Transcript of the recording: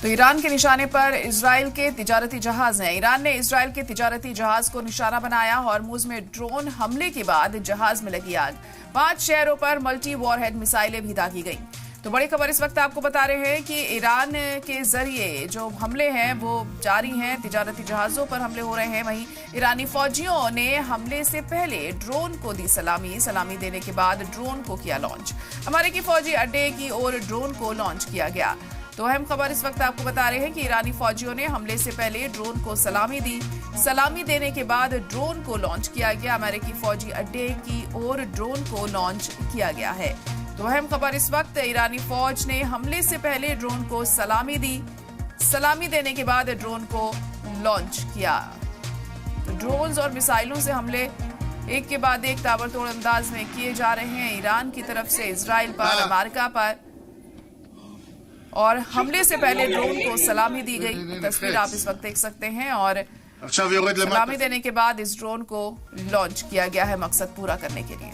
तो ईरान के निशाने पर इजराइल के तिजारती जहाज हैं। ईरान ने इजराइल के तिजारती जहाज को निशाना बनाया। हॉर्मुज में ड्रोन हमले के बाद जहाज में लगी आग। 5 शहरों पर मल्टी वॉरहेड मिसाइलें भी दागी गईं। तो बड़ी खबर इस वक्त आपको बता रहे हैं कि ईरान के जरिए जो हमले हैं वो जारी हैं। तिजारती जहाजों पर हमले हो रहे हैं। वहीं ईरानी फौजियों ने हमले से पहले ड्रोन को दी सलामी देने के बाद ड्रोन को किया लॉन्च। अमेरिकी फौजी अड्डे की ओर ड्रोन को लॉन्च किया गया। तो अहम खबर इस वक्त आपको बता रहे हैं कि ईरानी फौजियों ने हमले से पहले ड्रोन को सलामी दी। सलामी देने के बाद ड्रोन को लॉन्च किया गया। अमेरिकी फौजी अड्डे की ओर ड्रोन को लॉन्च किया गया है। तो अहम खबर इस वक्त, ईरानी फौज ने हमले से पहले ड्रोन को सलामी दी। सलामी देने के बाद ड्रोन को लॉन्च किया। तो ड्रोन्स और मिसाइलों से हमले एक के बाद एक ताबड़तोड़ अंदाज में किए जा रहे हैं ईरान की तरफ से इजराइल पर, अमेरिका पर। और हमले से पहले ड्रोन को सलामी दी गई। तस्वीर आप इस वक्त देख सकते हैं। और सलामी देने के बाद इस ड्रोन को लॉन्च किया गया है मकसद पूरा करने के लिए।